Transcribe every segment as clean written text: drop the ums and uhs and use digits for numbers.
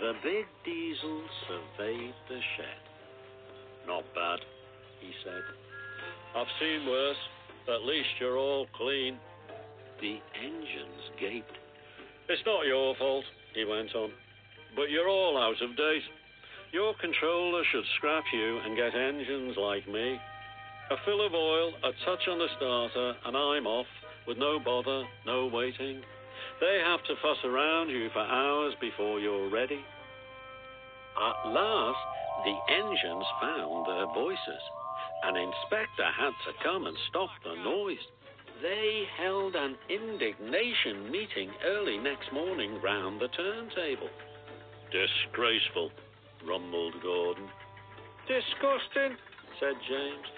The big Diesel surveyed the shed. "Not bad," he said. "I've seen worse. At least you're all clean." The engines gaped. "It's not your fault," he went on, "but you're all out of date. Your controller should scrap you and get engines like me. A fill of oil, a touch on the starter, and I'm off, with no bother, no waiting. They have to fuss around you for hours before you're ready." At last, the engines found their voices. An inspector had to come and stop the noise. They held an indignation meeting early next morning round the turntable. "Disgraceful," rumbled Gordon. "Disgusting," said James.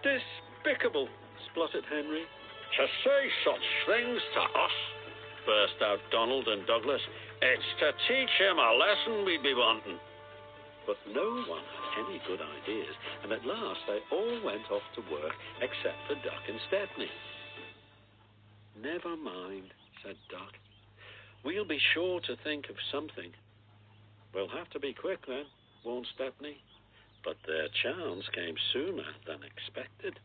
"Despicable," spluttered Henry. "To say such things to us," burst out Donald and Douglas. "It's to teach him a lesson we'd be wanting." But no one had any good ideas, and at last they all went off to work except for Duck and Stepney. "Never mind," said Duck. "We'll be sure to think of something." "We'll have to be quick then," warned Stepney. But their chance came sooner than expected.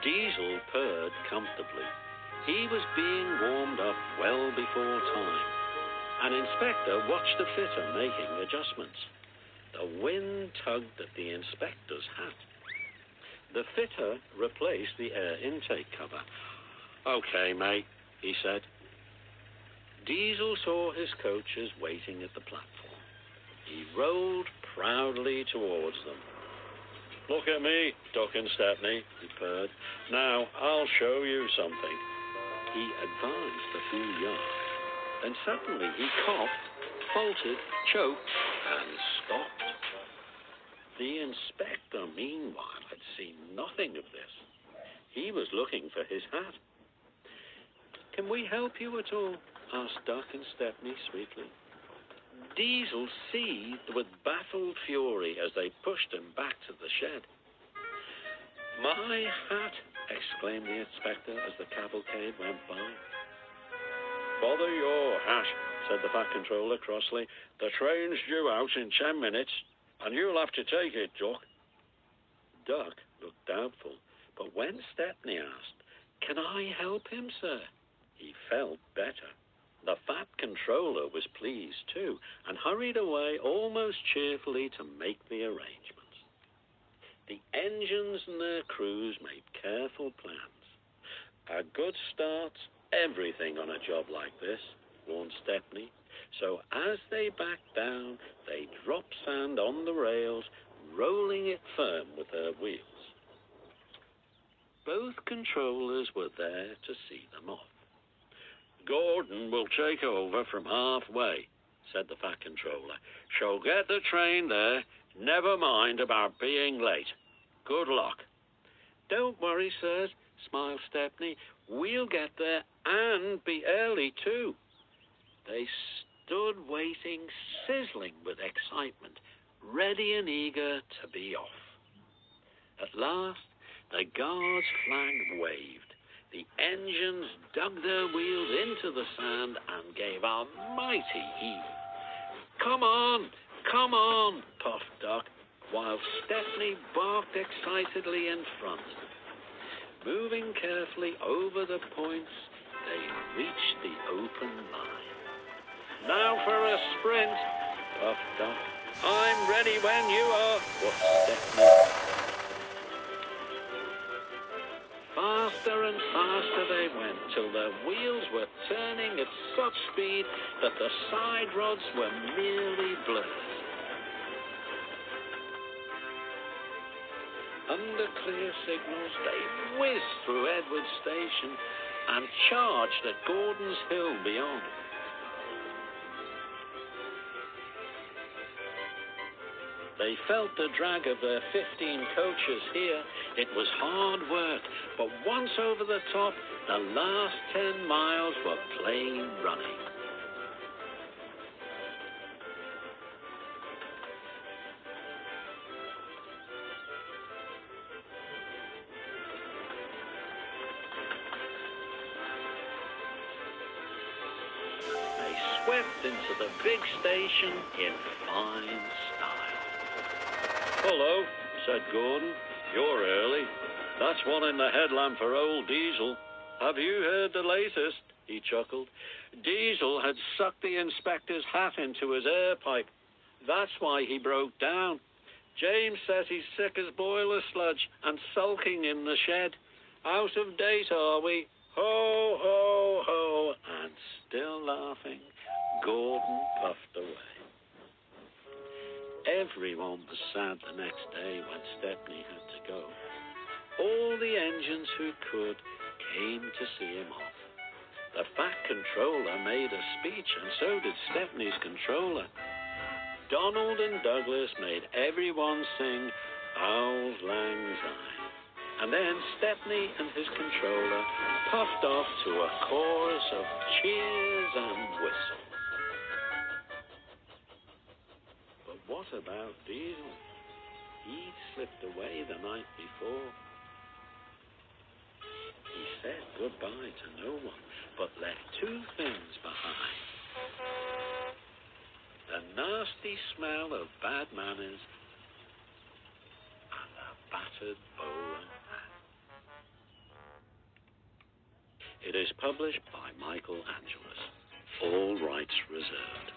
Diesel purred comfortably. He was being warmed up well before time. An inspector watched the fitter making adjustments. The wind tugged at the inspector's hat. The fitter replaced the air intake cover. "Okay, mate," he said. Diesel saw his coaches waiting at the platform. He rolled proudly towards them. "Look at me, Duck and Stepney," he purred. "Now, I'll show you something." He advanced a few yards. Then suddenly he coughed, faltered, choked, and stopped. The inspector, meanwhile, had seen nothing of this. He was looking for his hat. "Can we help you at all?" asked Duck and Stepney sweetly. Diesel seethed with baffled fury as they pushed him back to the shed. "My hat!" exclaimed the inspector as the cavalcade went by. "Bother your hat," said the Fat Controller crossly. "The train's due out in 10 minutes, and you'll have to take it, Duck." Duck looked doubtful, but when Stepney asked, "Can I help him, sir?" he felt better. The Fat Controller was pleased, too, and hurried away almost cheerfully to make the arrangements. The engines and their crews made careful plans. "A good start's everything on a job like this," warned Stepney. So as they backed down, they dropped sand on the rails, rolling it firm with their wheels. Both controllers were there to see them off. "Gordon will take over from halfway," said the Fat Controller. "She'll get the train there. Never mind about being late. Good luck." "Don't worry, sirs," smiled Stepney. "We'll get there and be early, too." They stood waiting, sizzling with excitement, ready and eager to be off. At last, the guard's flag waved. The engines dug their wheels into the sand and gave a mighty heave. "Come on, come on," puffed Duck, while Stepney barked excitedly in front. Moving carefully over the points, they reached the open line. "Now for a sprint," puffed Duck. "I'm ready when you are," whooped Stepney. Faster and faster they went, till their wheels were turning at such speed that the side rods were merely blurs. Under clear signals, they whizzed through Edward Station and charged at Gordon's Hill beyond. They felt the drag of their 15 coaches here. It was hard work, but once over the top, the last 10 miles were plain running. They swept into the big station in fine style. "Hello," said Gordon. "You're early. That's one in the headlamp for old Diesel. Have you heard the latest?" He chuckled. Diesel had sucked the inspector's hat into his air pipe. That's why he broke down. James says he's sick as boiler sludge and sulking in the shed. Out of date, are we? Ho, ho, ho. And still laughing, Gordon puffed away. Everyone was sad the next day when Stepney had to go. All the engines who could came to see him off. The fat controller made a speech, and so did Stepney's controller. Donald and Douglas made everyone sing Auld Lang Syne. And then Stepney and his controller puffed off to a chorus of cheers and whistles. But what about Diesel? He slipped away the night before. He said goodbye to no one, but left two things behind: the nasty smell of bad manners and a battered bowler hat. It is published by Michael Angelus. All rights reserved.